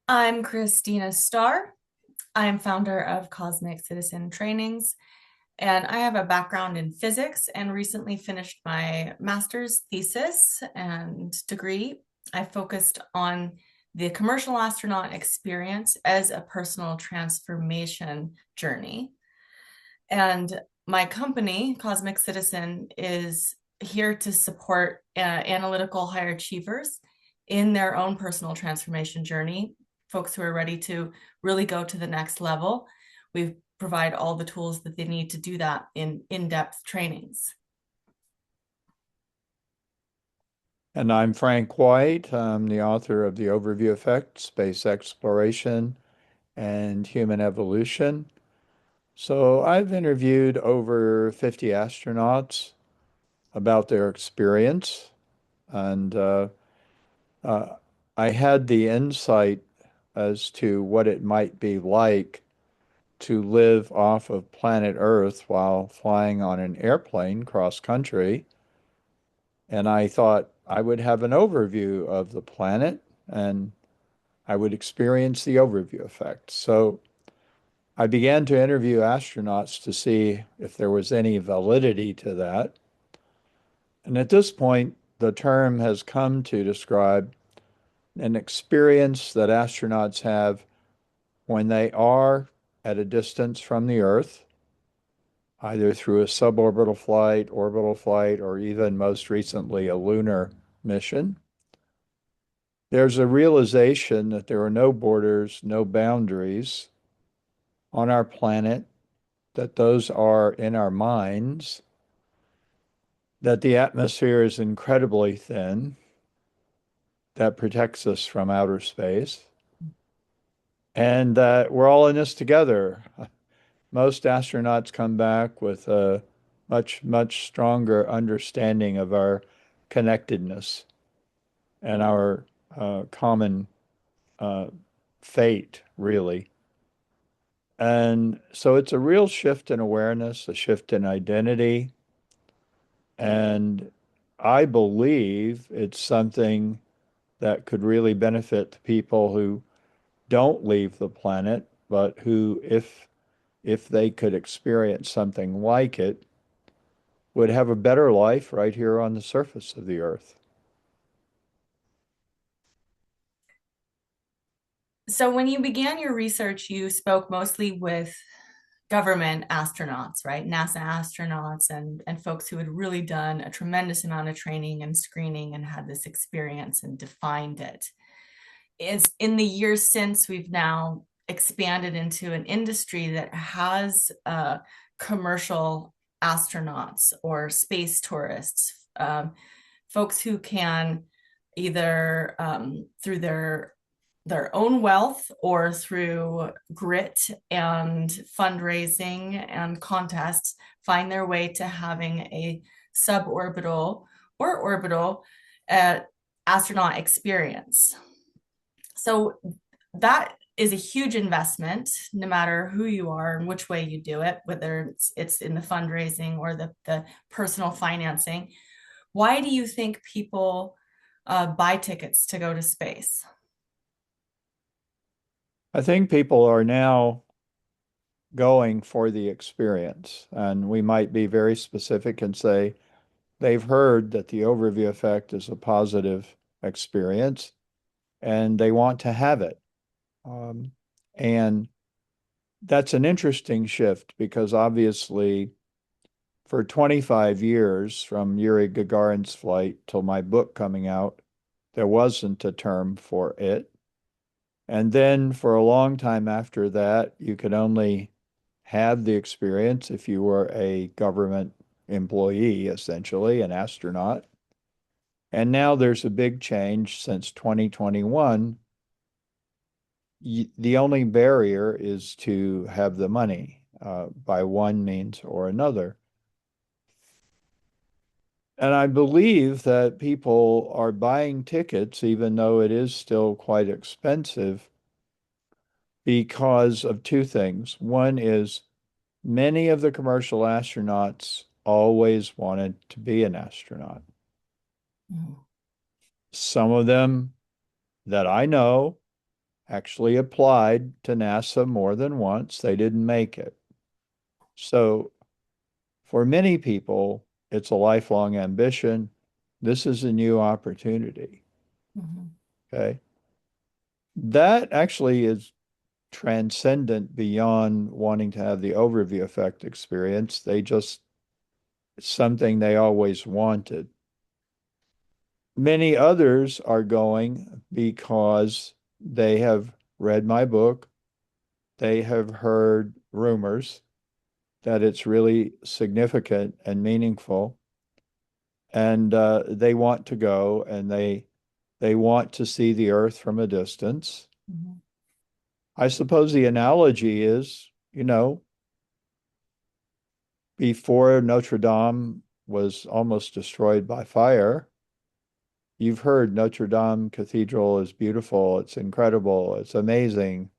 I'm Cristina Starr. I'm founder of Cosmic Citizen Trainings, and I have a background in physics and recently finished my master's thesis and degree. I focused on the commercial astronaut experience as a personal transformation journey. And my company, Cosmic Citizen, is here to support analytical high achievers in their own personal transformation journey, folks who are ready to really go to the next level. We provide all the tools that they need to do that in in-depth trainings. And I'm Frank White. I'm the author of The Overview Effect, Space Exploration and Human Evolution. So I've interviewed over 50 astronauts about their experience, and uh, I had the insight as to what it might be like to live off of planet Earth while flying on an airplane cross country. And I thought I would have an overview of the planet and I would experience the overview effect. So I began to interview astronauts to see if there was any validity to that. And at this point, the term has come to describe an experience that astronauts have when they are at a distance from the Earth, either through a suborbital flight, orbital flight, or even most recently a lunar mission. There's a realization that there are no borders, no boundaries on our planet, that those are in our minds, that the atmosphere is incredibly thin, that protects us from outer space, and that we're all in this together. Most astronauts come back with a much, much stronger understanding of our connectedness and our common uh, fate, really. And so it's a real shift in awareness, a shift in identity. And I believe it's something that could really benefit the people who don't leave the planet, but who, if they could experience something like it, would have a better life right here on the surface of the earth. So when you began your research, you spoke mostly with government astronauts, right? NASA astronauts and folks who had really done a tremendous amount of training and screening and had this experience and defined it. Is in the years since we've now expanded into an industry that has commercial astronauts or space tourists, folks who can either through their own wealth or through grit and fundraising and contests find their way to having a suborbital or orbital uh, astronaut experience. So that is a huge investment, no matter who you are and which way you do it, whether it's in the fundraising or the personal financing. Why do you think people buy tickets to go to space? I think people are now going for the experience, and we might be very specific and say they've heard that the overview effect is a positive experience and they want to have it. Um, and that's an interesting shift because obviously, for 25 years, from Yuri Gagarin's flight till my book coming out, there wasn't a term for it. And then for a long time after that, you could only have the experience if you were a government employee, essentially, an astronaut. And now there's a big change since 2021. The only barrier is to have the money by one means or another. And I believe that people are buying tickets, even though it is still quite expensive, because of two things. One is many of the commercial astronauts always wanted to be an astronaut. Mhm. Some of them that I know actually applied to NASA more than once. They didn't make it. So for many people, it's a lifelong ambition. This is a new opportunity. Mhm. Okay. That actually is transcendent beyond wanting to have the overview effect experience. They just, it's something they always wanted. Many others are going because they have read my book, they have heard rumors that it's really significant and meaningful, and they want to go and they want to see the Earth from a distance. Mhm. I suppose the analogy is, before Notre Dame was almost destroyed by fire, you've heard Notre Dame Cathedral is beautiful, it's incredible, it's amazing,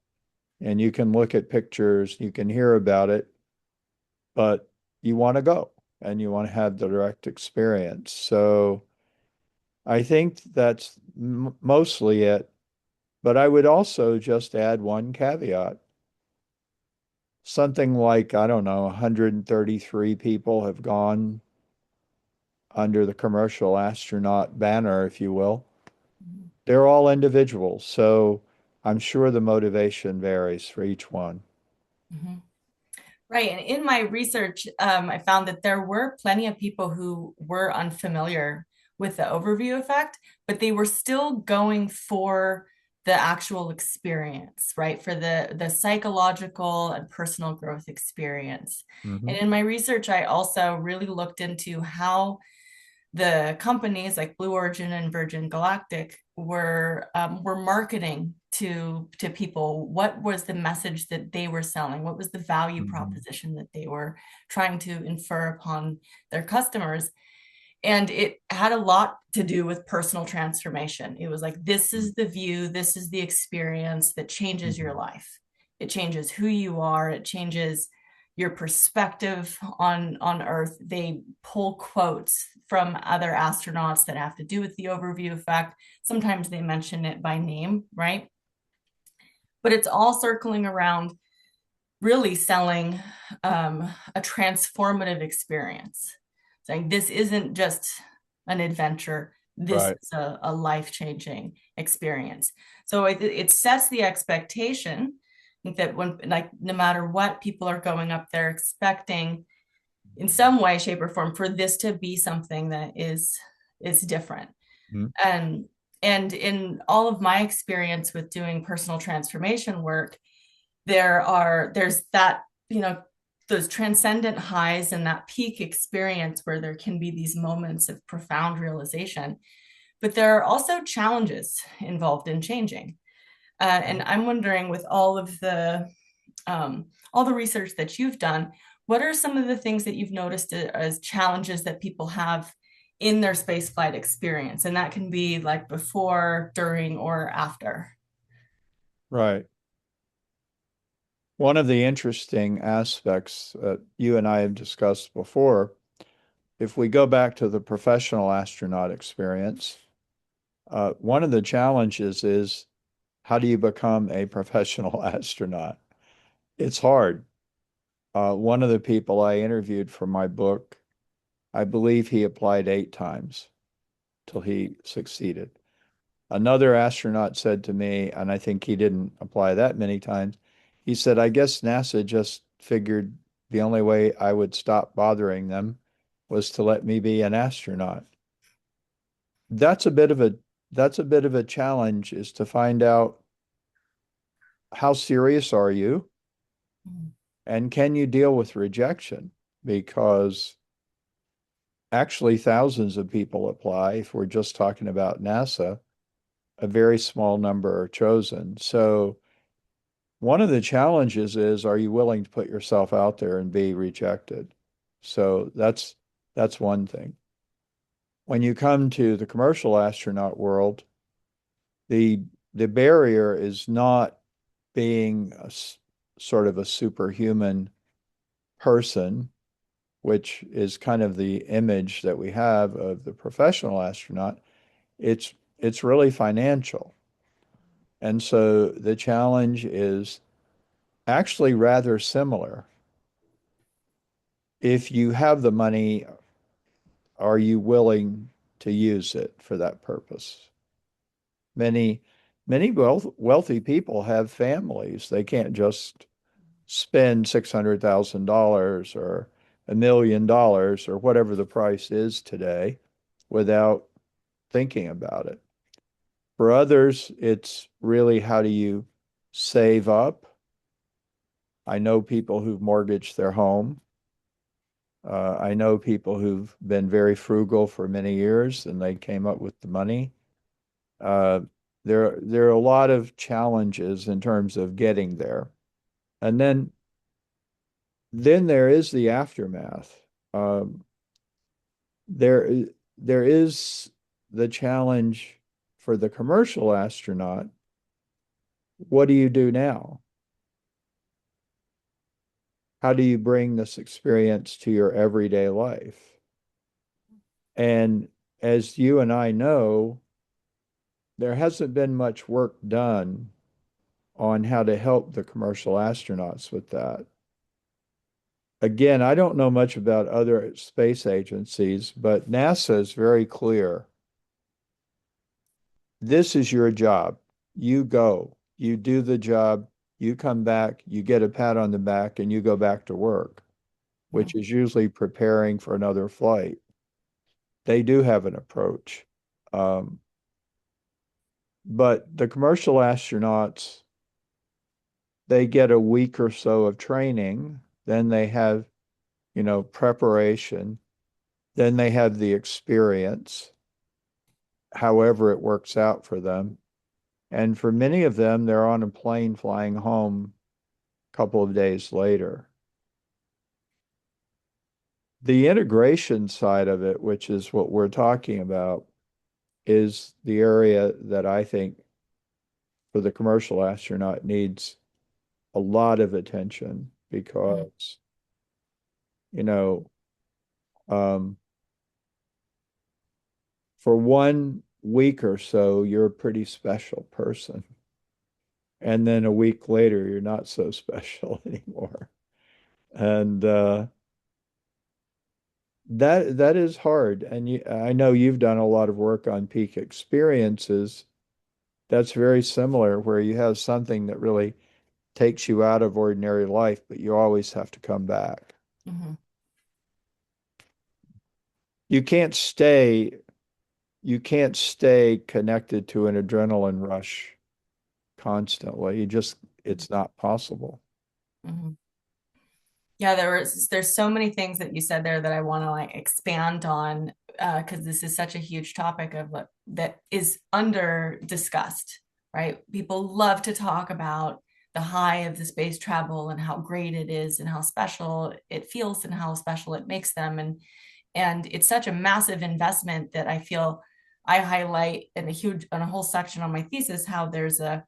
and you can look at pictures, you can hear about it, but you want to go and you want to have the direct experience. So I think that's mostly it. But I would also just add one caveat. Something like, I don't know, 133 people have gone under the commercial astronaut banner, if you will. Mhm. They're all individuals. So I'm sure the motivation varies for each one. Mhm. Right. And in my research, I found that there were plenty of people who were unfamiliar with the overview effect, but they were still going for the actual experience, right? For the psychological and personal growth experience. Hmm. And in my research, I also really looked into how the companies like Blue Origin and Virgin Galactic were marketing to people. What was the message that they were selling? What was the value Hmm. proposition that they were trying to infer upon their customers? And it had a lot to do with personal transformation. It was like, this is the view, this is the experience that changes your Hmm. life. It changes who you are, it changes your perspective on Earth. They pull quotes from other astronauts that have to do with the overview effect. Sometimes they mention it by name, right? But it's all circling around really selling a transformative experience, saying this isn't just an adventure, this Right. is a life-changing experience. So it sets the expectation. I think that when, like, no matter what, people are going up there expecting in some way, shape, or form for this to be something that is different. Mhm. And in all of my experience with doing personal transformation work, there's that, you know, those transcendent highs and that peak experience where there can be these moments of profound realization, but there are also challenges involved in changing. And I'm wondering, with all the research that you've done, what are some of the things that you've noticed as challenges that people have in their spaceflight experience? And that can be like before, during, or after. Right. One of the interesting aspects that you and I have discussed before, if we go back to the professional astronaut experience, one of the challenges is how do you become a professional astronaut? It's hard. One of the people I interviewed for my book, I believe he applied 8 times till he succeeded. Another astronaut said to me, and I think he didn't apply that many times, he said, I guess NASA just figured the only way I would stop bothering them was to let me be an astronaut. That's a bit of a that's a bit of a challenge is to find out how serious are you and can you deal with rejection? Because actually thousands of people apply. If we're just talking about NASA, a very small number are chosen. So one of the challenges is, are you willing to put yourself out there and be rejected? So that's one thing. When you come to the commercial astronaut world, the the barrier is not being sort of a superhuman person, which is kind of the image that we have of the professional astronaut. It's really financial. And so the challenge is actually rather similar. If you have the money, are you willing to use it for that purpose? Many, many wealthy people have families. They can't just spend $600,000 or $1 million or whatever the price is today without thinking about it. For others, it's really how do you save up? I know people who've mortgaged their home. I know people who've been very frugal for many years and they came up with the money. Uh, there are a lot of challenges in terms of getting there. And then there is the aftermath. Um, there there is the challenge for the commercial astronaut. What do you do now? How do you bring this experience to your everyday life? And as you and I know, there hasn't been much work done on how to help the commercial astronauts with that. Again, I don't know much about other space agencies, but NASA is very clear. This is your job. You go, you do the job, you come back, you get a pat on the back, and you go back to work, which is usually preparing for another flight. They do have an approach. Um, but the commercial astronauts, they get a week or so of training, then they have, preparation, then they have the experience, however it works out for them. And for many of them, they're on a plane flying home a couple of days later. The integration side of it, which is what we're talking about, is the area that I think for the commercial astronaut needs a lot of attention because, you know, um, for 1 week or so, you're a pretty special person. And then a week later, you're not so special anymore. And that is hard. And I know you've done a lot of work on peak experiences. That's very similar, where you have something that really takes you out of ordinary life, but you always have to come back. Mm-hmm. You can't stay, you can't stay connected to an adrenaline rush constantly. It's not possible. Mm-hmm. Yeah, there's so many things that you said there that I want to like expand on because this is such a huge topic of what that is under discussed, right? People love to talk about the high of the space travel and how great it is and how special it feels and how special it makes them. And it's such a massive investment that I feel I highlight in a whole section on my thesis how there's a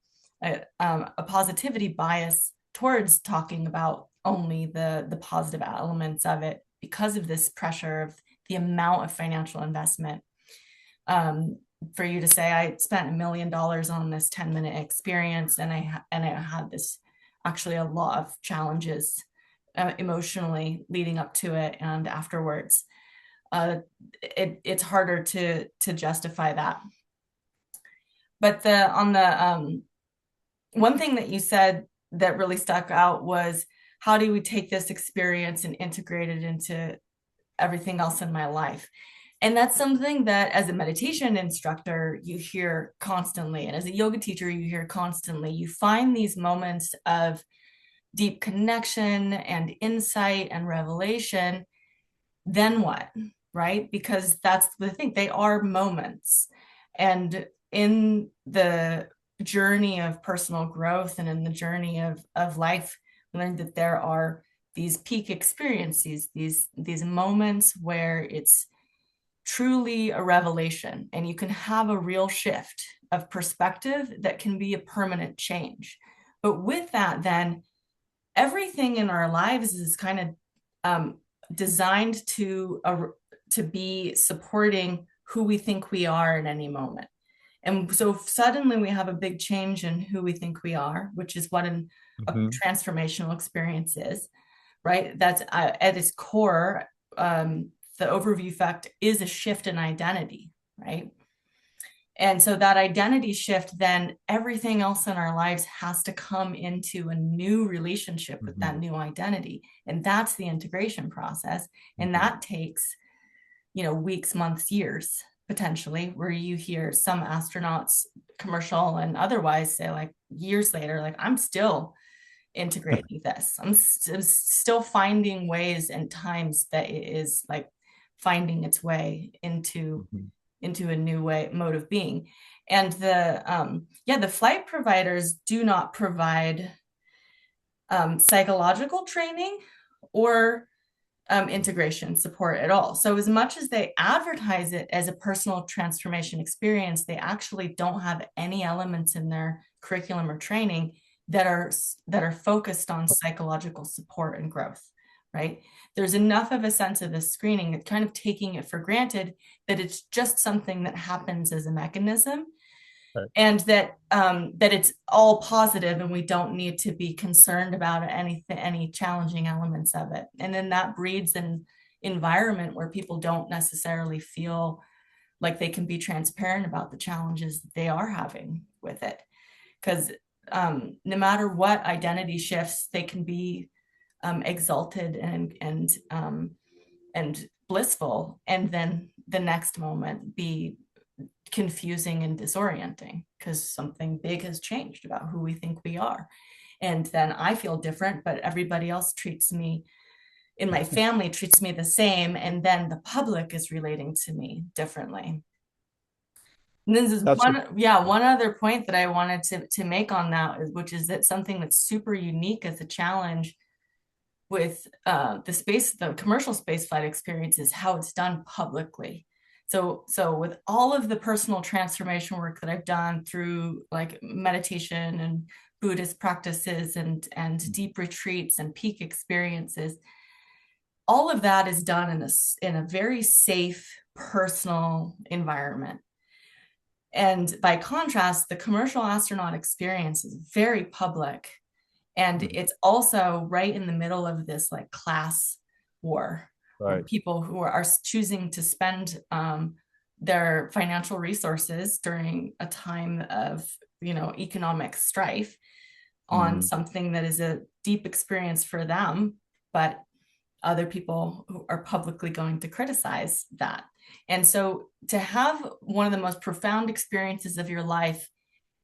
positivity bias towards talking about only the positive elements of it because of this pressure of the amount of financial investment. Um, for you to say I spent $1 million on this 10-minute experience and I had this actually a lot of challenges emotionally leading up to it and afterwards. It's harder to justify that. But the on the one thing that you said that really stuck out was how do we take this experience and integrate it into everything else in my life? And that's something that as a meditation instructor, you hear constantly. And as a yoga teacher, you hear constantly. You find these moments of deep connection and insight and revelation. Then what? Right? Because that's the thing, they are moments. And in the journey of personal growth and in the journey of life, we learned that there are these peak experiences, these moments where it's truly a revelation and you can have a real shift of perspective that can be a permanent change. But with that, then everything in our lives is kind of designed to be supporting who we think we are at any moment. And so suddenly we have a big change in who we think we are, which is what a Hmm. transformational experience is, right? That's at its core, the overview effect is a shift in identity, right? And so that identity shift, then everything else in our lives has to come into a new relationship with that Hmm. new identity. And that's the integration process. And Hmm. that takes, weeks, months, years, potentially, where you hear some astronauts, commercial and otherwise, say like years later, like, I'm still integrating this. I'm still finding ways and times that it is like finding its way into a new way mode of being. And the flight providers do not provide psychological training or integration support at all. So as much as they advertise it as a personal transformation experience, they actually don't have any elements in their curriculum or training that are focused on psychological support and growth, right? There's enough of a sense of the screening, kind of taking it for granted that it's just something that happens as a mechanism, Right. and that it's all positive and we don't need to be concerned about any challenging elements of it. And then that breeds an environment where people don't necessarily feel like they can be transparent about the challenges that they are having with it, because no matter what identity shifts, they can be exalted and blissful, and then the next moment be confusing and disorienting because something big has changed about who we think we are. And then I feel different, but everybody else treats me, in my family, treats me the same. And then the public is relating to me differently. And this is That's a, one other point that I wanted to make on that, which is that something that's super unique as a challenge with the commercial space flight experience is how it's done publicly. So with all of the personal transformation work that I've done through like meditation and Buddhist practices and deep retreats and peak experiences, all of that is done in a very safe personal environment. And by contrast, the commercial astronaut experience is very public, and it's also right in the middle of this like class war where right. people who are choosing to spend their financial resources during a time of economic strife on Hmm. something that is a deep experience for them, but other people who are publicly going to criticize that. And so to have one of the most profound experiences of your life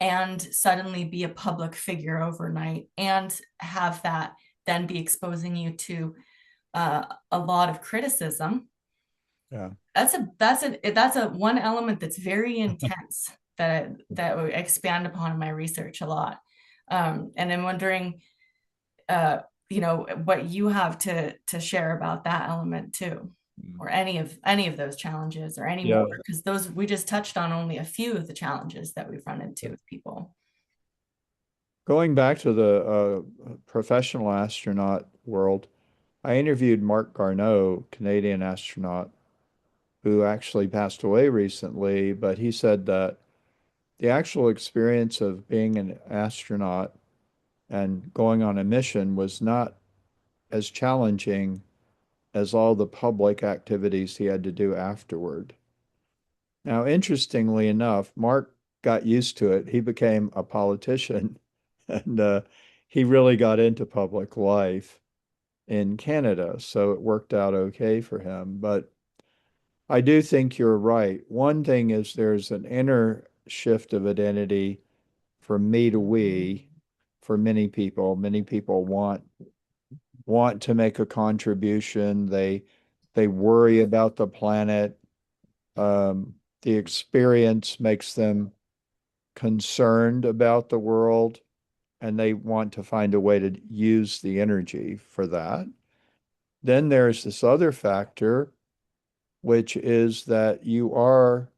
and suddenly be a public figure overnight and have that then be exposing you to a lot of criticism, Yeah. that's a one element that's very intense that would expand upon in my research a lot. And I'm wondering uh, what you have to share about that element too, or any of those challenges or any more, Yeah. because those we just touched on only a few of the challenges that we've run into with people. Going back to the professional astronaut world, I interviewed Mark Garneau, Canadian astronaut, who actually passed away recently, but he said that the actual experience of being an astronaut and going on a mission was not as challenging as all the public activities he had to do afterward. Now, interestingly enough, Mark got used to it. He became a politician and he really got into public life in Canada. So it worked out okay for him. But I do think you're right. One thing is there's an inner shift of identity from me to we for many people. Many people want to make a contribution. They worry about the planet. The experience makes them concerned about the world, and they want to find a way to use the energy for that. Then there's this other factor, which is that you are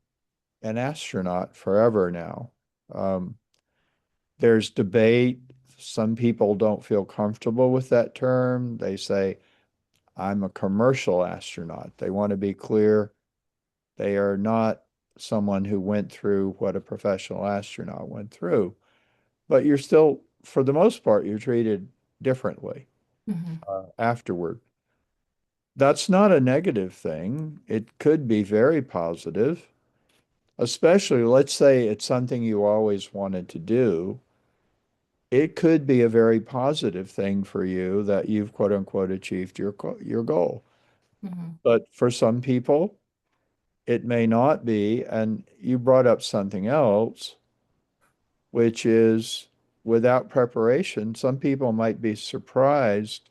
an astronaut forever now. Um, there's debate. Some people don't feel comfortable with that term. They say, I'm a commercial astronaut. They want to be clear. They are not someone who went through what a professional astronaut went through, but you're still, for the most part, you're treated differently Mhm. afterward. That's not a negative thing. It could be very positive, especially let's say it's something you always wanted to do. It could be a very positive thing for you that you've quote unquote achieved your goal. Mhm. But for some people, it may not be. And you brought up something else, which is without preparation, some people might be surprised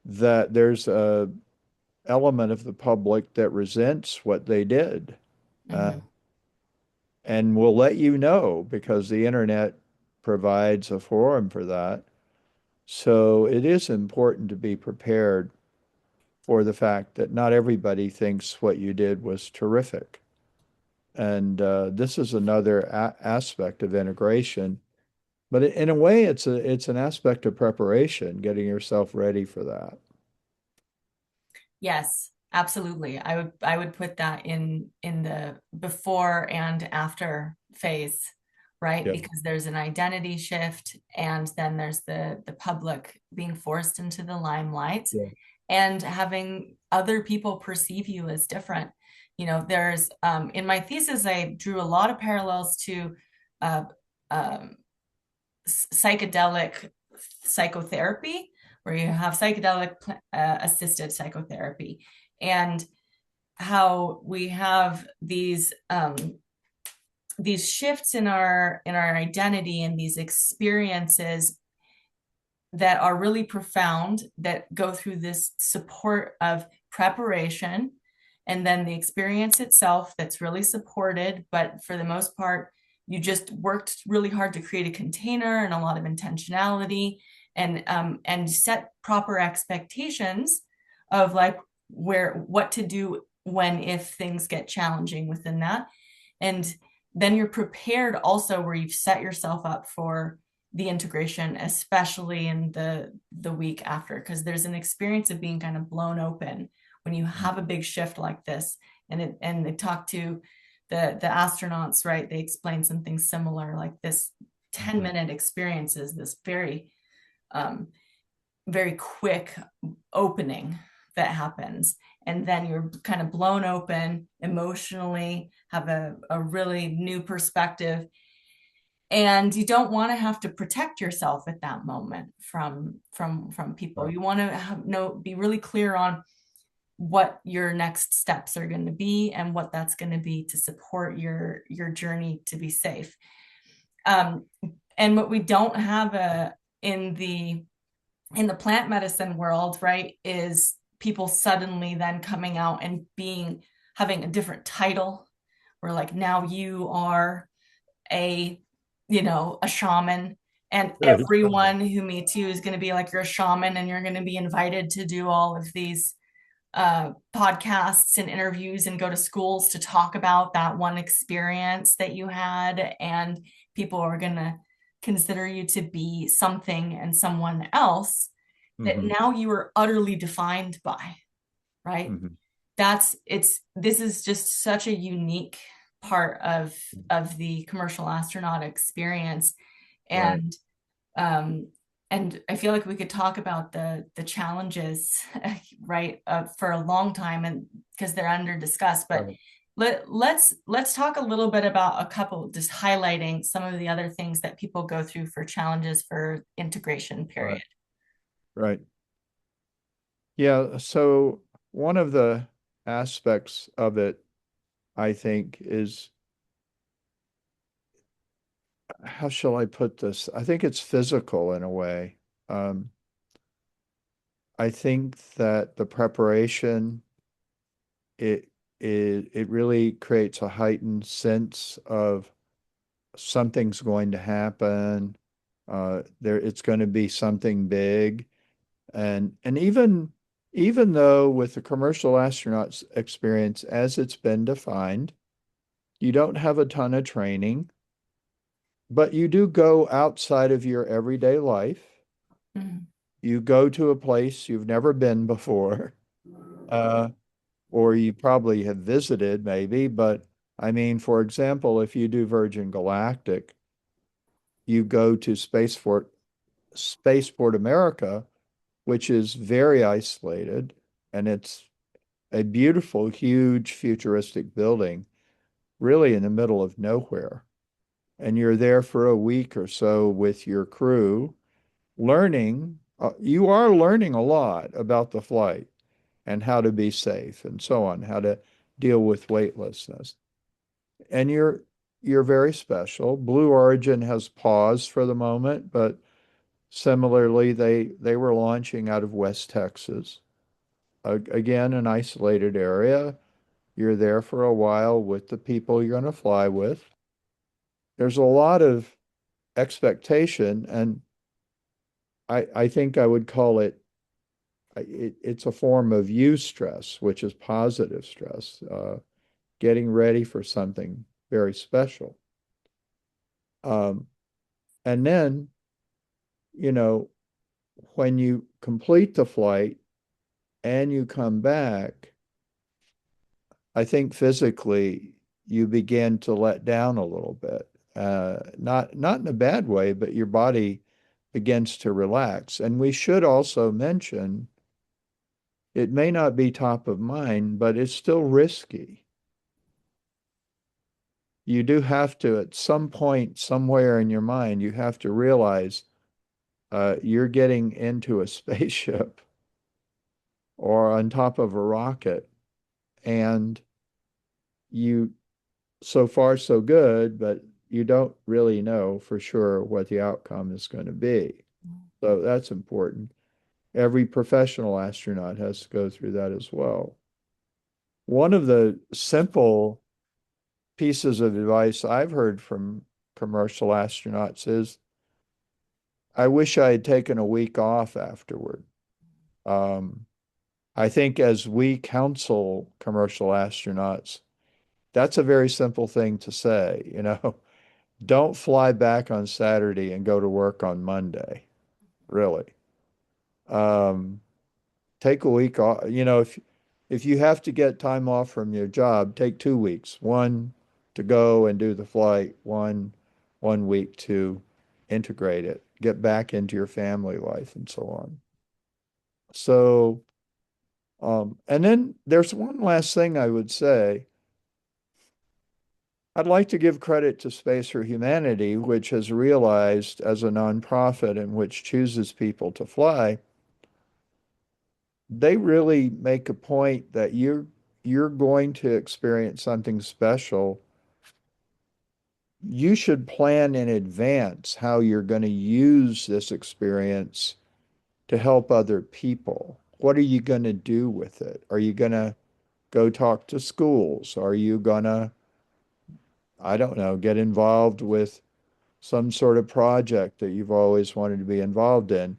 that there's a element of the public that resents what they did. Uh, Mhm. and will let you know because the internet provides a forum for that. So it is important to be prepared for the fact that not everybody thinks what you did was terrific. And this is another aspect of integration. But in a way, it's an aspect of preparation, getting yourself ready for that. Yes, absolutely. I would put that in the before and after phase, right? Yeah. Because there's an identity shift and then there's the public being forced into the limelight Yeah. and having other people perceive you as different. There's in my thesis, I drew a lot of parallels to uh, um, psychedelic psychotherapy, where you have psychedelic assisted psychotherapy, and how we have these shifts in our identity and these experiences that are really profound, that go through this support of preparation, and then the experience itself that's really supported, but for the most part you just worked really hard to create a container and a lot of intentionality, and set proper expectations of like where what to do when if things get challenging within that. And then you're prepared also, where you've set yourself up for the integration, especially in the week after, because there's an experience of being kind of blown open when you have a big shift like this. And they talk to the astronauts, right? They explain something similar, like this 10 Mhm. minute experience is this um, very quick opening that happens, and then you're kind of blown open emotionally, have a really new perspective, and you don't want to have to protect yourself at that moment from people. Right. You want to be really clear on what your next steps are going to be and what that's going to be to support your journey to be safe. um, and what we don't have in the in the plant medicine world, right, is people suddenly then coming out and having a different title, where like now you are a a shaman, and Very cool. everyone who meets you is going to be like, you're a shaman, and you're going to be invited to do all of these podcasts and interviews and go to schools to talk about that one experience that you had, and people are going to consider you to be something and someone else that Hmm. now you are utterly defined by, right? Hmm. This is just such a unique part of the commercial astronaut experience. Right. And um and I feel like we could talk about the challenges right, for a long time, and because they're under discussed. But Right. let's talk a little bit about a couple, just highlighting some of the other things that people go through for challenges for integration period. Right. Right. Yeah. So one of the aspects of it, I think, is how shall I put this? I think it's physical in a way. Um, I think that the preparation, it it really creates a heightened sense of something's going to happen. It's going to be something big, and even though with the commercial astronauts experience as it's been defined, you don't have a ton of training, but you do go outside of your everyday life. Mhm. You go to a place you've never been before, uh, or you probably have visited maybe, but I mean, for example, if you do Virgin Galactic, you go to Spaceport America, which is very isolated, and it's a beautiful, huge, futuristic building, really in the middle of nowhere. And you're there for a week or so with your crew, learning. You are learning a lot about the flight and how to be safe and so on, how to deal with weightlessness. And you're very special. Blue Origin has paused for the moment, but similarly, they were launching out of West Texas. Again, an isolated area. You're there for a while with the people you're going to fly with. There's a lot of expectation, and I think I would call it's a form of eustress, which is positive stress, getting ready for something very special. Um, and then, you know, when you complete the flight and you come back, I think physically you begin to let down a little bit. Not in a bad way, but your body begins to relax. And we should also mention it may not be top of mind, but it's still risky. You do have to, at some point, somewhere in your mind, you have to realize you're getting into a spaceship or on top of a rocket, and you, so far so good, but you don't really know for sure what the outcome is going to be. So that's important. Every professional astronaut has to go through that as well. One of the simple pieces of advice I've heard from commercial astronauts is I wish I had taken a week off afterward. Um, I think as we counsel commercial astronauts, that's a very simple thing to say, don't fly back on Saturday and go to work on Monday, really. Um, Take a week off. If you have to get time off from your job, take 2 weeks. One to go and do the flight, one week to integrate it, get back into your family life and so on. So, and then there's one last thing I would say. I'd like to give credit to Space for Humanity, which has realized as a nonprofit and which chooses people to fly, they really make a point that you're going to experience something special. You should plan in advance how you're going to use this experience to help other people. What are you going to do with it? Are you going to go talk to schools? Are you going to, I don't know, get involved with some sort of project that you've always wanted to be involved in?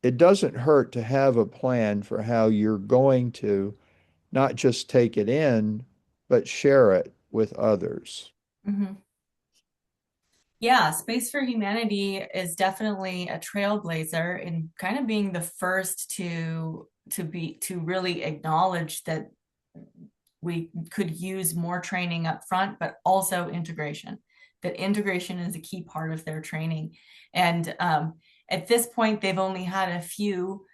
It doesn't hurt to have a plan for how you're going to not just take it in, but share it with others. Mhm. Yeah, Space for Humanity is definitely a trailblazer in kind of being the first to really acknowledge that we could use more training up front, but also integration. That integration is a key part of their training. And at this point, they've only had a few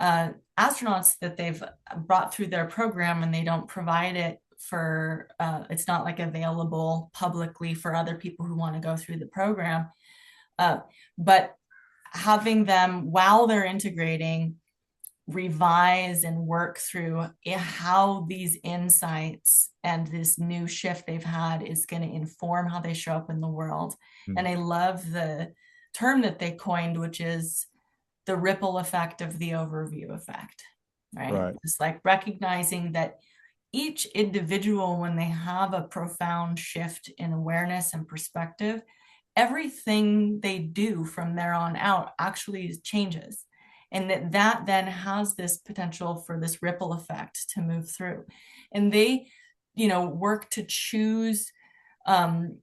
astronauts that they've brought through their program, and they don't provide it for it's not like available publicly for other people who want to go through the program. But having them while they're integrating revise and work through how these insights and this new shift they've had is going to inform how they show up in the world. Mm. And I love the term that they coined, which is the ripple effect of the overview effect, right? Right. It's like recognizing that each individual, when they have a profound shift in awareness and perspective, everything they do from there on out actually changes. And that then has this potential for this ripple effect to move through. And they, work to choose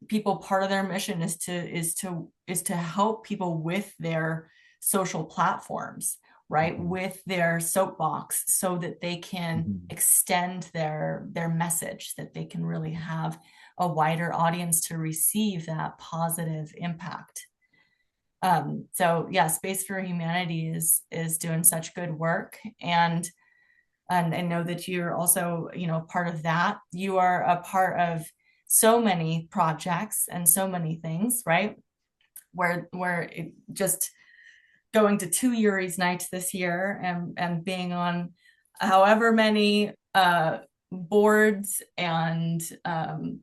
people. Part of their mission is to help people with their social platforms, right, Mhm. with their soapbox so that they can Mhm. extend their message, that they can really have a wider audience to receive that positive impact. So yeah, Space for Humanity is doing such good work, and I know that you're also, part of that. You are a part of so many projects and so many things, right? Where it just going to two Yuri's nights this year, and being on however many boards and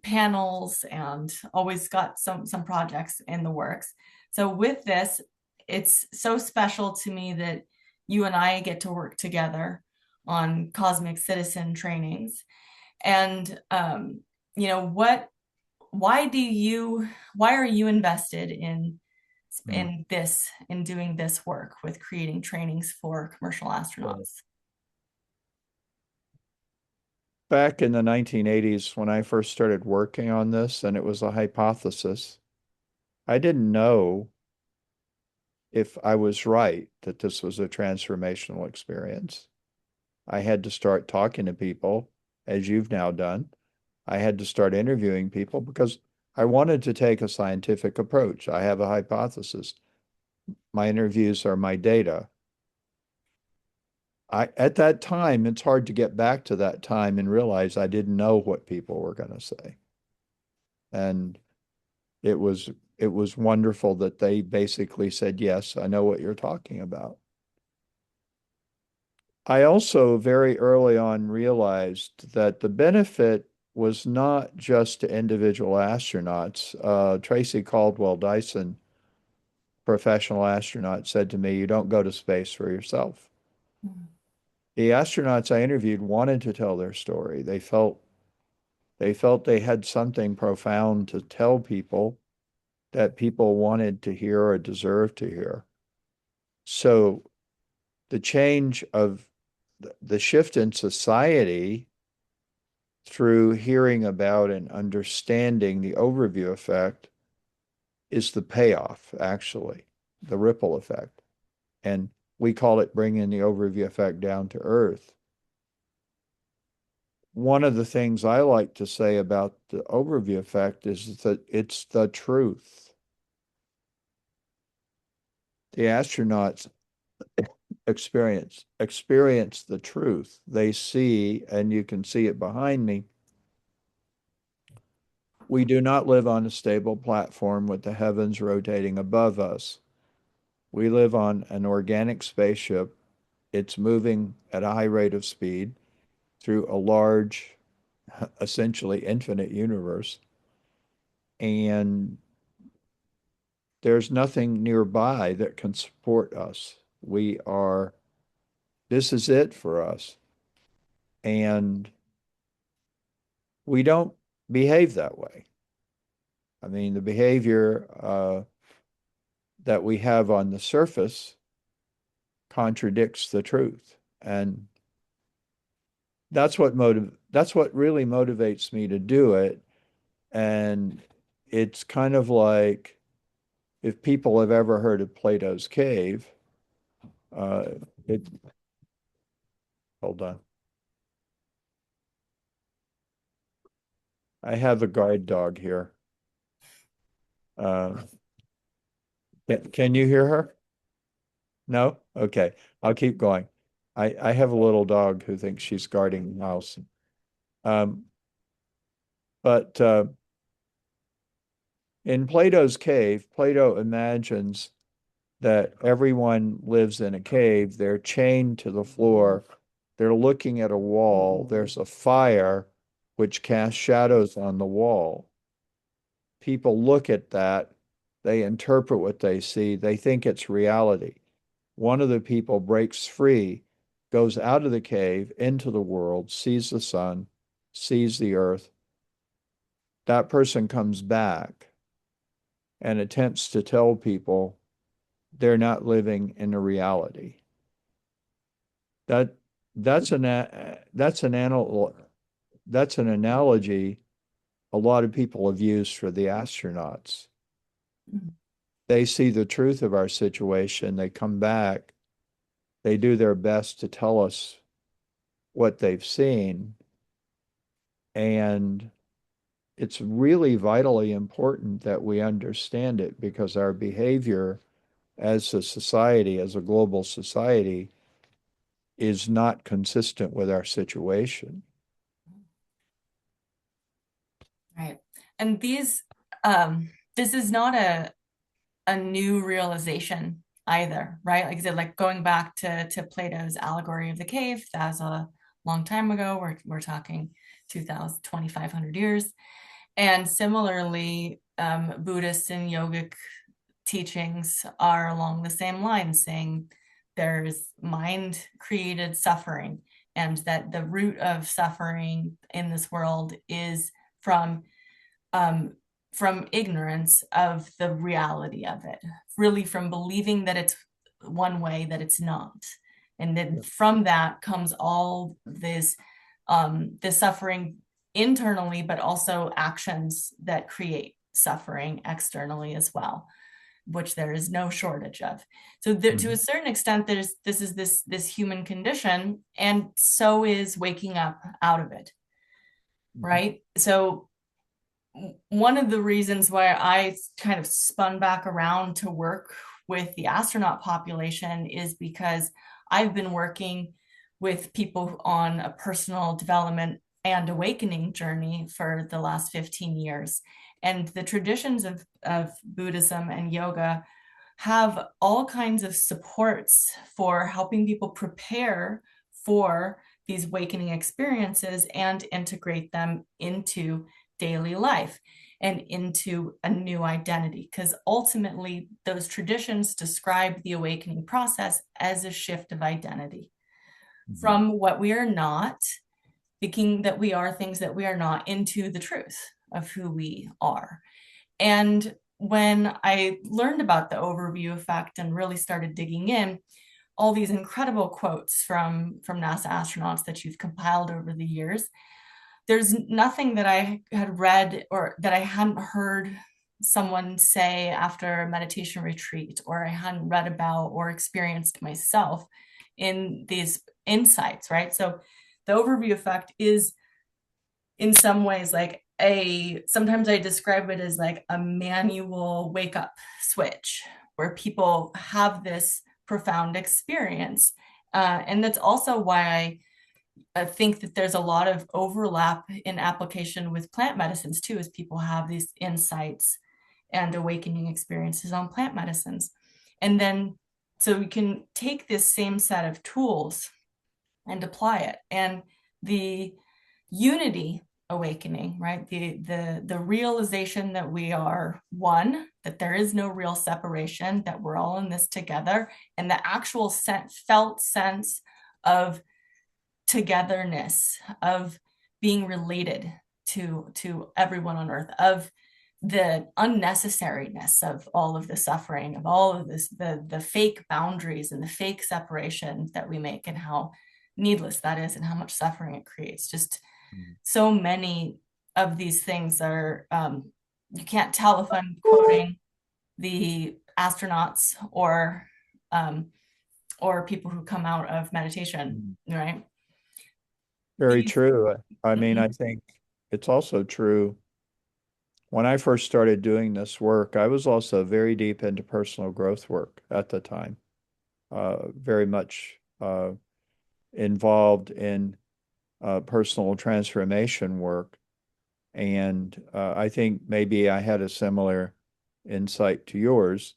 panels, and always got some projects in the works. So with this, it's so special to me that you and I get to work together on cosmic citizen trainings. And what why are you invested Mhm. in doing this work with creating trainings for commercial So astronauts? back in the 1980s, when I first started working on this, and it was a hypothesis, I didn't know if I was right that this was a transformational experience. I had to start talking to people, as you've now done. I had to start interviewing people because I wanted to take a scientific approach. I have a hypothesis. My interviews are my data. At that time, it's hard to get back to that time and realize I didn't know what people were going to say. And it was it was wonderful that they basically said, "Yes, I know what you're talking about." I also very early on realized that the benefit was not just to individual astronauts. Tracy Caldwell Dyson, professional astronaut, said to me, "You don't go to space for yourself." The astronauts I interviewed wanted to tell their story. They felt they had something profound to tell people that people wanted to hear or deserved to hear. So the change of the shift in society through hearing about and understanding the overview effect is the payoff, actually, the ripple effect. And we call it bringing the overview effect down to earth. One of the things I like to say about the overview effect is that it's the truth. The astronauts experience the truth. They see, and you can see it behind me. We do not live on a stable platform with the heavens rotating above us. We live on an organic spaceship. It's moving at a high rate of speed through a large, essentially infinite universe. And there's nothing nearby that can support us. This is it for us. And we don't behave that way. I mean, the behavior that we have on the surface contradicts the truth. And that's what really motivates me to do it. And it's kind of like if people have ever heard of Plato's cave, uh, it hold on. I have a guide dog here. Uh, can you hear her? No? Okay. I'll keep going. I have a little dog who thinks she's guarding the house. Um, but in Plato's cave, Plato imagines that everyone lives in a cave. They're chained to the floor. They're looking at a wall. There's a fire which casts shadows on the wall. People look at that. They interpret what they see. They think it's reality. One of the people breaks free, goes out of the cave into the world, sees the sun, sees the earth. That person comes back and attempts to tell people they're not living in a reality. That that's an that's an analogy a lot of people have used for the astronauts. They see the truth of our situation, they come back, they do their best to tell us what they've seen. And it's really vitally important that we understand it because our behavior as a society, as a global society, is not consistent with our situation. Right. And this is not a new realization either, right? Like I said, like going back to Plato's allegory of the cave, that was a long time ago. We're talking 2000, 2,500 years. And similarly, Buddhist and yogic teachings are along the same lines, saying there's mind created suffering, and that the root of suffering in this world is from um, ignorance of the reality of it, really from believing that it's one way that it's not. And then from that comes all this suffering internally, but also actions that create suffering externally as well, which there is no shortage of. So to a Mhm. certain extent, this human condition, and so is waking up out of it, Mhm. right? So one of the reasons why I kind of spun back around to work with the astronaut population is because I've been working with people on a personal development and awakening journey for the last 15 years. And the traditions of Buddhism and yoga have all kinds of supports for helping people prepare for these awakening experiences and integrate them into daily life and into a new identity. Because ultimately, those traditions describe the awakening process as a shift of identity Mhm. from what we are not, thinking that we are things that we are not, into the truth of who we are. And when I learned about the overview effect and really started digging in, all these incredible quotes from NASA astronauts that you've compiled over the years, there's nothing that I had read or that I hadn't heard someone say after a meditation retreat, or I hadn't read about or experienced myself in these insights, right? So the overview effect is in some ways like sometimes I describe it as like a manual wake up switch where people have this profound experience. And that's also why I think that there's a lot of overlap in application with plant medicines too, as people have these insights and awakening experiences on plant medicines. And then so we can take this same set of tools and apply it. And the unity awakening, right? The realization that we are one, that there is no real separation, that we're all in this together, and the actual felt sense of togetherness, of being related to everyone on earth, of the unnecessariness of all of the suffering, of all of this, the fake boundaries and the fake separation that we make, and how needless that is and how much suffering it creates. Just so many of these things are you can't tell if I'm quoting the astronauts um, or people who come out of meditation, Mhm. right? Very These, true. I mean, I mhm, think it's also true. When I first started doing this work, I was also very deep into personal growth work at the time, very much involved in personal transformation work. And I think maybe I had a similar insight to yours,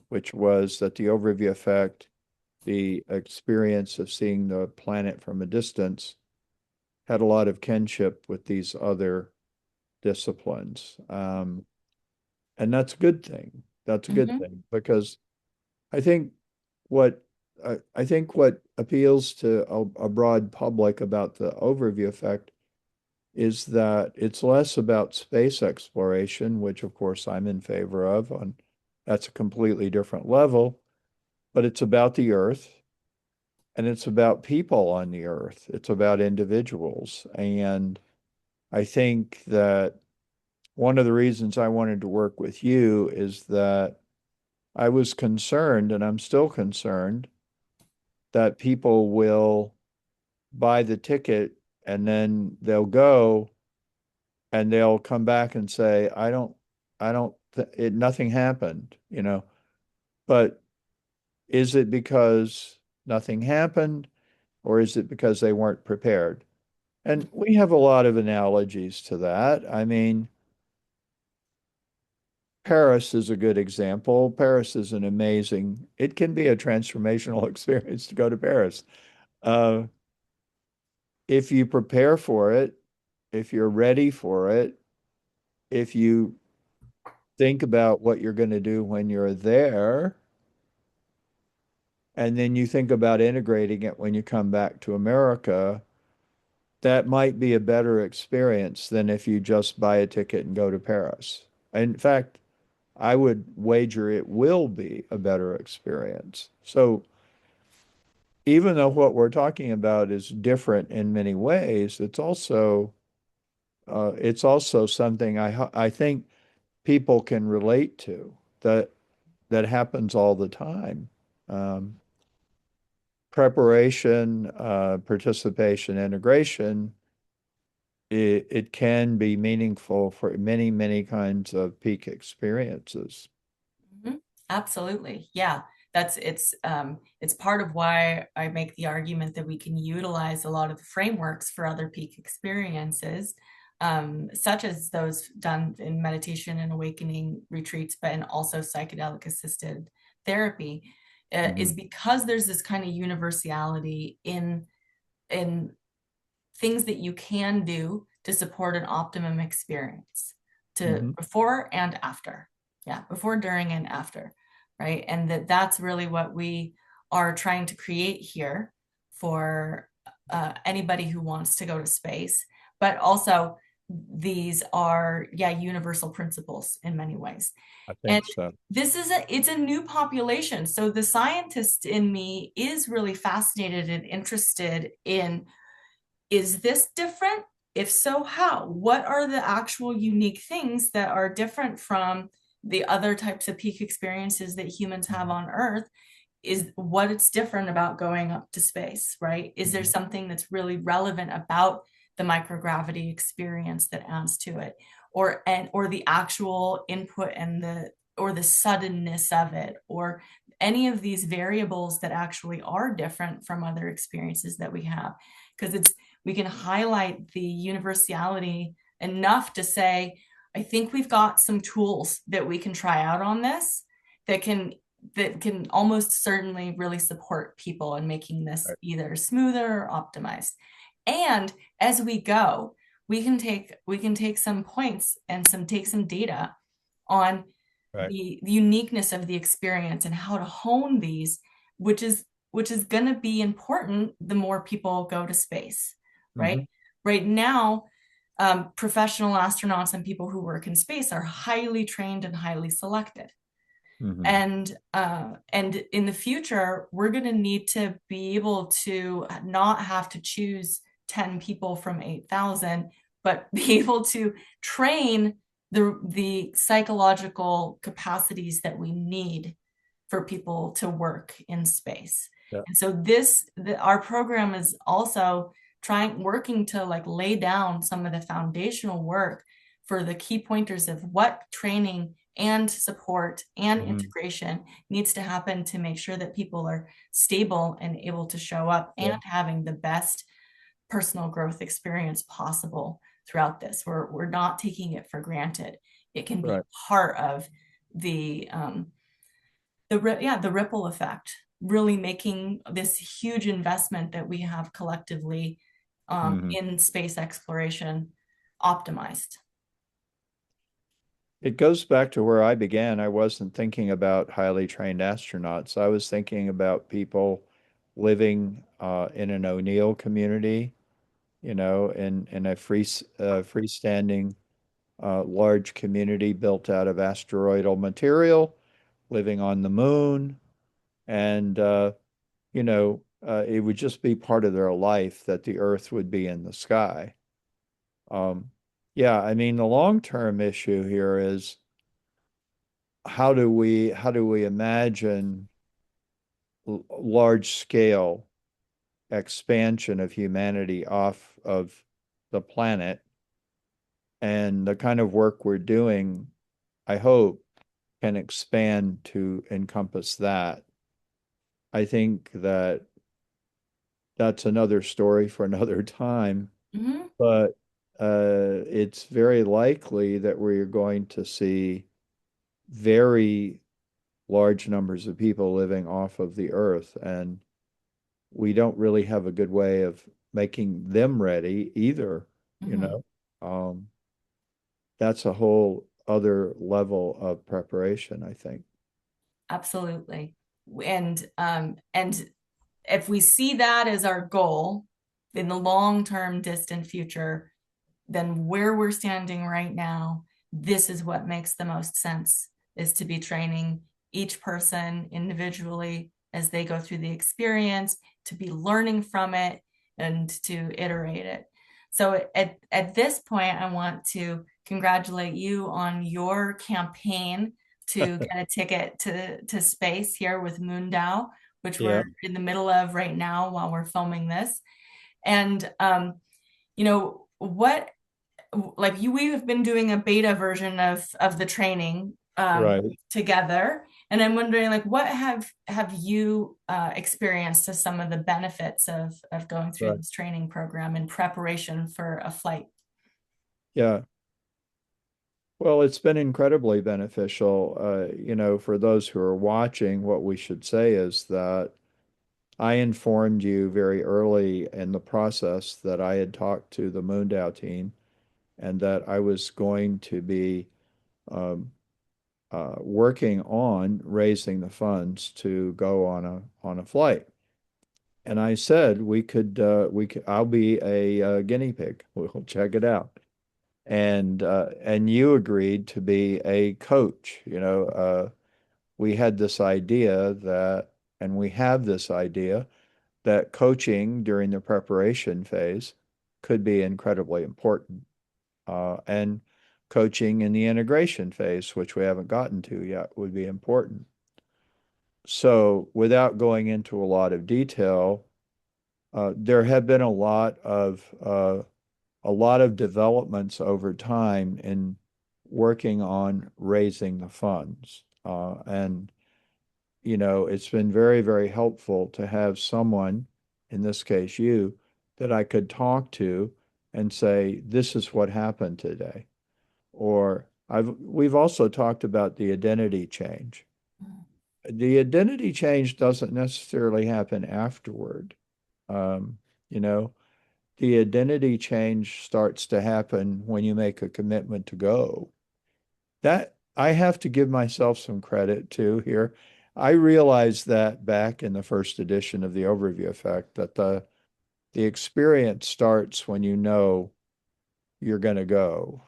which was that the overview effect, the experience of seeing the planet from a distance, had a lot of kinship with these other disciplines. And that's a good thing. That's a good mhm, thing because I think what I think what appeals to a broad public about the overview effect is that it's less about space exploration, which of course I'm in favor of, on that's a completely different level, but it's about the Earth and it's about people on the Earth. It's about individuals. And I think that one of the reasons I wanted to work with you is that I was concerned, and I'm still concerned, that people will buy the ticket and then they'll go and they'll come back and say, nothing happened, you know. But is it because nothing happened or is it because they weren't prepared? And we have a lot of analogies to that. I mean, Paris is a good example. Paris is an amazing, it can be a transformational experience to go to Paris. Uh, if you prepare for it, if you're ready for it, if you think about what you're going to do when you're there, and then you think about integrating it when you come back to America, that might be a better experience than if you just buy a ticket and go to Paris. In fact, I would wager it will be a better experience. So even though what we're talking about is different in many ways, it's also something I think people can relate to that happens all the time. Um, Preparation, participation, integration, it can be meaningful for many, many kinds of peak experiences. Mhm. Absolutely. Yeah. It's part of why I make the argument that we can utilize a lot of the frameworks for other peak experiences, such as those done in meditation and awakening retreats, but and also psychedelic assisted therapy, is Mhm. because there's this kind of universality in things that you can do to support an optimum experience to Mhm. before and after. Yeah, before, during, and after, right? And that's really what we are trying to create here for anybody who wants to go to space. But also, these are, yeah, universal principles in many ways. I And think so. it's a new population. So the scientist in me is really fascinated and interested in, is this different? If so, how? What are the actual unique things that are different from the other types of peak experiences that humans have Mhm. on Earth? Is what it's different about going up to space, right? Is there Mhm. something that's really relevant about the microgravity experience that adds to it? Or the actual input and the suddenness of it, or any of these variables that actually are different from other experiences that we have, because it's we can highlight the universality enough to say, I think we've got some tools that we can try out on this that can almost certainly really support people in making this Right. either smoother or optimized. And as we go, we can take some points and take some data on Right. the uniqueness of the experience and how to hone these, which is going to be important the more people go to space, right? Mhm. Right now, professional astronauts and people who work in space are highly trained and highly selected. Mhm. And in the future, we're going to need to be able to not have to choose 10 people from 8,000, but be able to train the psychological capacities that we need for people to work in space. Yeah. And so our program is also working to like lay down some of the foundational work for the key pointers of what training and support and Mhm. integration needs to happen to make sure that people are stable and able to show up Yeah. and having the best personal growth experience possible throughout this. We're not taking it for granted. It can be Right. part of the ripple effect, really making this huge investment that we have collectively Mhm. in space exploration optimized. It goes back to where I began. I wasn't thinking about highly trained astronauts. I was thinking about people living in an O'Neill community, in a freestanding large community built out of asteroidal material, living on the moon, and it would just be part of their life that the Earth would be in the sky. Um, yeah, I mean, the long-term issue here is how do we imagine large scale expansion of humanity off of the planet. And the kind of work we're doing, I hope, can expand to encompass that. I think that that's another story for another time, Mhm. but it's very likely that we're going to see very large numbers of people living off of the earth, and we don't really have a good way of making them ready either, you Mhm. know. Um, that's a whole other level of preparation, I think. Absolutely. And if we see that as our goal in the long-term distant future, then where we're standing right now, this is what makes the most sense, is to be training each person individually as they go through the experience, to be learning from it and to iterate it. So at this point, I want to congratulate you on your campaign to kind of take it to space here with MoonDao, which we're Yeah, in the middle of right now while we're filming this. And what like you we have been doing a beta version of the training right, together, and I'm wondering like what have you experienced as some of the benefits of going through right. this training program in preparation for a flight. Yeah. Well, it's been incredibly beneficial. For those who are watching, what we should say is that I informed you very early in the process that I had talked to the MoonDao team and that I was going to be um, working on raising the funds to go on a flight. And I said we could I'll be a guinea pig. We'll check it out. And you agreed to be a coach. We had this idea that, and we have this idea that coaching during the preparation phase could be incredibly important. And coaching in the integration phase, which we haven't gotten to yet, would be important. So, without going into a lot of detail, there have been a lot of developments over time in working on raising the funds. And it's been very, very helpful to have someone, in this case you, that I could talk to and say, this is what happened today. Or we've also talked about the identity change. The identity change doesn't necessarily happen afterward. Um, you know, the identity change starts to happen when you make a commitment to go. That I have to give myself some credit too here. I realized that back in the first edition of the overview effect that the experience starts when you know you're going to go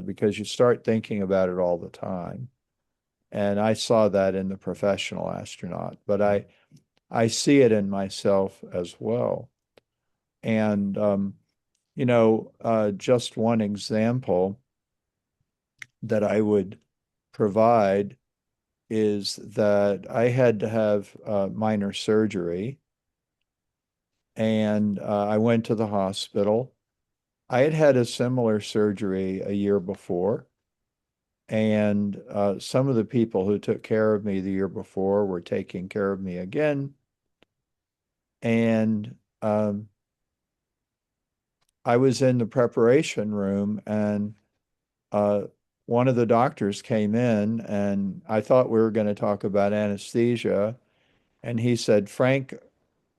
because you start thinking about it all the time. And I saw that in the professional astronaut, but I see it in myself as well. And just one example that I would provide is that I had to have minor surgery, and I went to the hospital. I had had a similar surgery a year before, and some of the people who took care of me the year before were taking care of me again. And I was in the preparation room, and uh, one of the doctors came in, and I thought we were going to talk about anesthesia. And he said, Frank,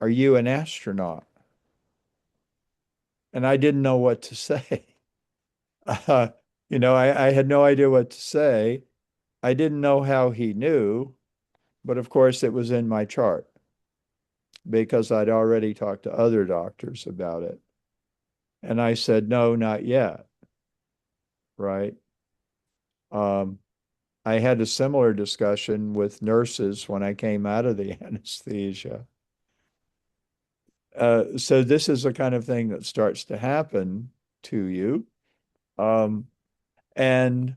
are you an astronaut? And I didn't know what to say. Uh, I had no idea what to say. I didn't know how he knew, but of course it was in my chart because I'd already talked to other doctors about it. And I said, no, not yet. Right. Um, I had a similar discussion with nurses when I came out of the anesthesia. So this is the kind of thing that starts to happen to you. Um, and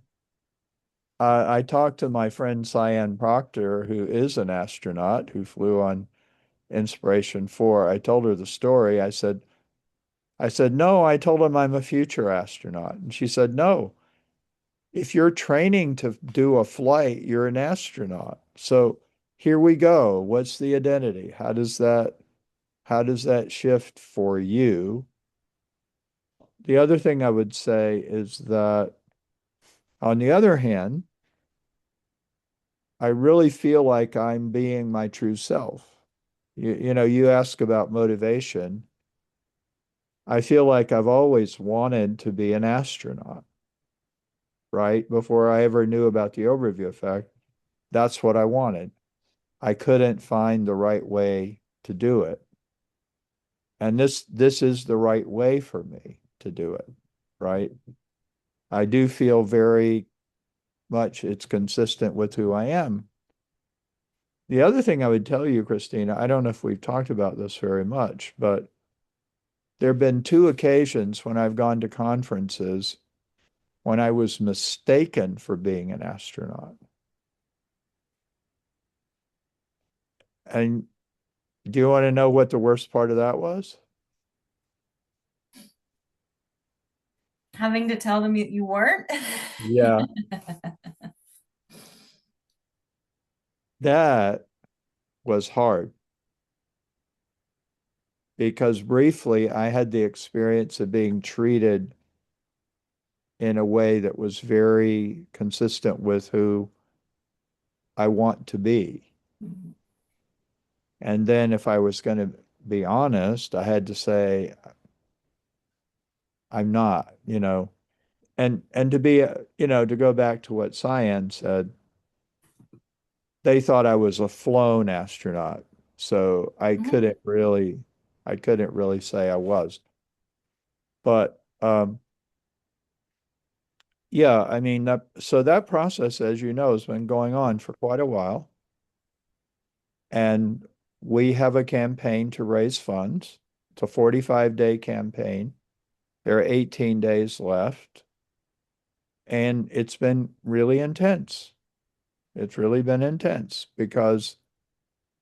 I talked to my friend Cyan Proctor, who is an astronaut who flew on inspiration for. I told her the story. I said, no, I told him I'm a future astronaut. And she said, no, if you're training to do a flight, you're an astronaut. So here we go. What's the identity? How does that shift for you? The other thing I would say is that on the other hand, I really feel like I'm being my true self. You know, you ask about motivation. I feel like I've always wanted to be an astronaut, right? Before I ever knew about the overview effect, that's what I wanted. I couldn't find the right way to do it. And this is the right way for me to do it, right? I do feel very much it's consistent with who I am. The other thing I would tell you, Christina, I don't know if we've talked about this very much, but there have been two occasions when I've gone to conferences when I was mistaken for being an astronaut. And do you want to know what the worst part of that was? Having to tell them you weren't. Yeah. That was hard because briefly I had the experience of being treated in a way that was very consistent with who I want to be. And then if I was going to be honest, I had to say I'm not, you know. And to be, you know, to go back to what Cyan said, they thought I was a flown astronaut. So I couldn't really say I was. But yeah, I mean that process, as you know, has been going on for quite a while. And we have a campaign to raise funds. It's a 45-day campaign. There are 18 days left. And it's been really intense. It's really been intense because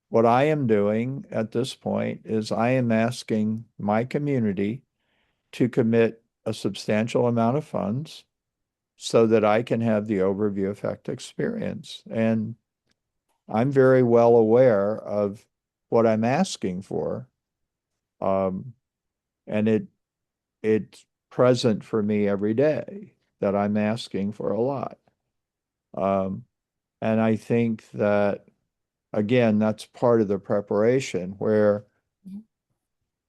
what I am doing at this point is I am asking my community to commit a substantial amount of funds so that I can have the overview effect experience. And I'm very well aware of what I'm asking for. Um, and it's present for me every day that I'm asking for a lot. Um, and I think that again, that's part of the preparation where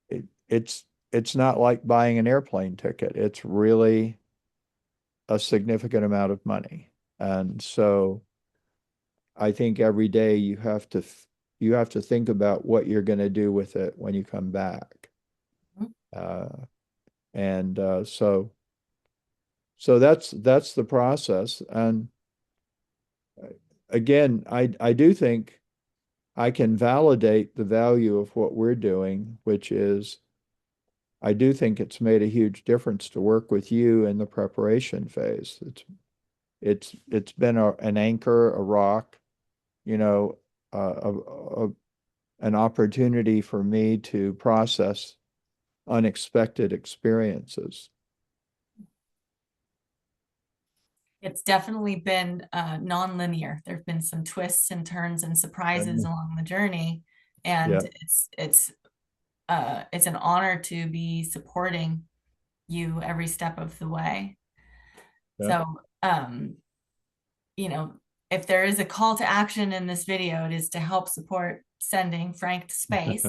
it, it's not like buying an airplane ticket. It's really a significant amount of money. And so I think every day you have to think about what you're going to do with it when you come back. Uh, and so that's the process. And again, I do think I can validate the value of what we're doing, which is I do think it's made a huge difference to work with you in the preparation phase. It's been an anchor, a rock, you know, an opportunity for me to process unexpected experiences. It's definitely been non-linear. There have been some twists and turns and surprises along the journey, and Yeah, it's an honor to be supporting you every step of the way. yeah. So, you know, if there is a call to action in this video, it is to help support sending Frank to space,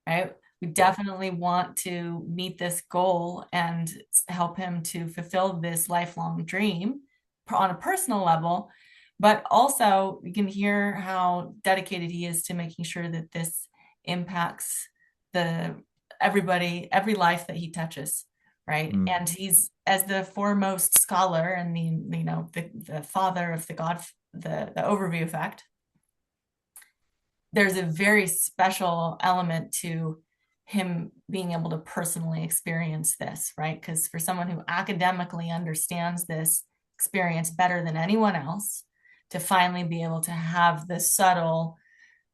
right? We Yeah. definitely want to meet this goal and help him to fulfill this lifelong dream on a personal level. But also, you can hear how dedicated he is to making sure that this impacts the everybody, every life that he touches, right? Mm. And he's as the foremost scholar and the father of the overview effect. There's a very special element to him being able to personally experience this, right? Because for someone who academically understands this experience better than anyone else, to finally be able to have the subtle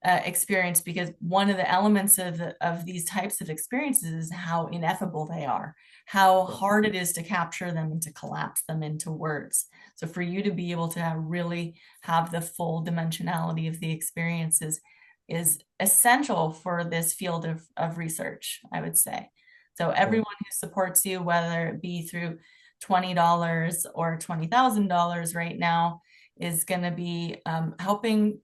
experience, because one of the elements of these types of experiences is how ineffable they are, how hard it is to capture them and to collapse them into words. So for you to be able to really have the full dimensionality of the experiences is essential for this field of research, I would say. So Yeah. everyone who supports you, whether it be through $20 or $20,000 right now, is going to be helping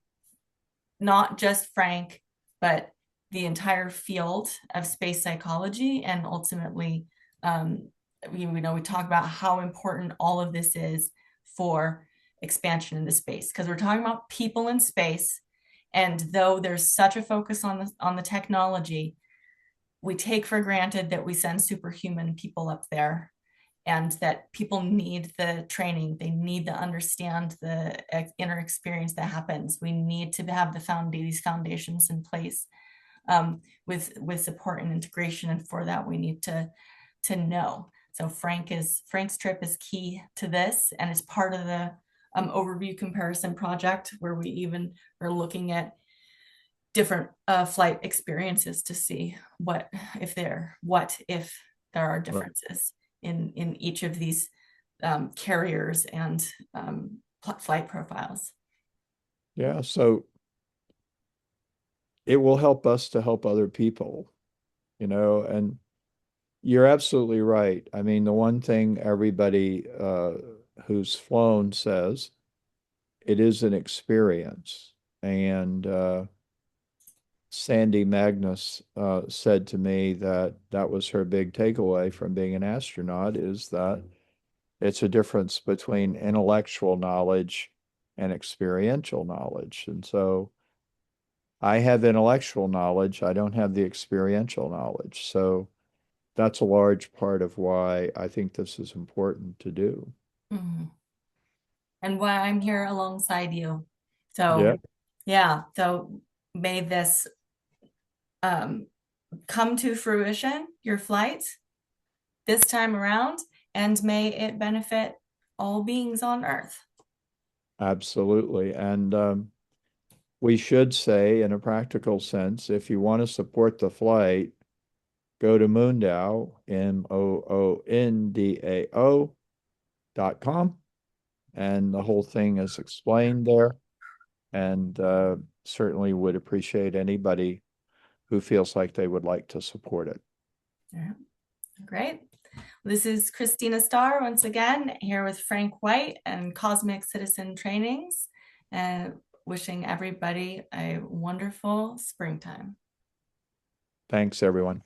not just Frank, but the entire field of space psychology. And ultimately, we talk about how important all of this is for expansion into space, because we're talking about people in space. And though there's such a focus on the technology, we take for granted that we send superhuman people up there, and that people need the training. They need to understand the inner experience that happens. We need to have these foundations in place, with support and integration. And for that, we need to know. So Frank's trip is key to this, and it's part of the overview comparison project, where we even are looking at different flight experiences to see what if there are Right. differences in each of these carriers and flight profiles. Yeah. So it will help us to help other people, and you're absolutely right. I mean, the one thing everybody who's flown says, it is an experience. And Sandy Magnus said to me that that was her big takeaway from being an astronaut, is that it's a difference between intellectual knowledge and experiential knowledge. And so I have intellectual knowledge, I don't have the experiential knowledge. So that's a large part of why I think this is important to do. Mhm. And why I'm here alongside you. Yeah, So, yeah, so may this um, come to fruition, your flight this time around, and may it benefit all beings on Earth. absolutely. And we should say, in a practical sense, if you want to support the flight, go to MoonDao, MoonDao.com, and the whole thing is explained there. And certainly would appreciate anybody who feels like they would like to support it. Yeah, great. This is Christina Starr once again here with Frank White and Cosmic Citizen Trainings, and wishing everybody a wonderful springtime. Thanks, everyone.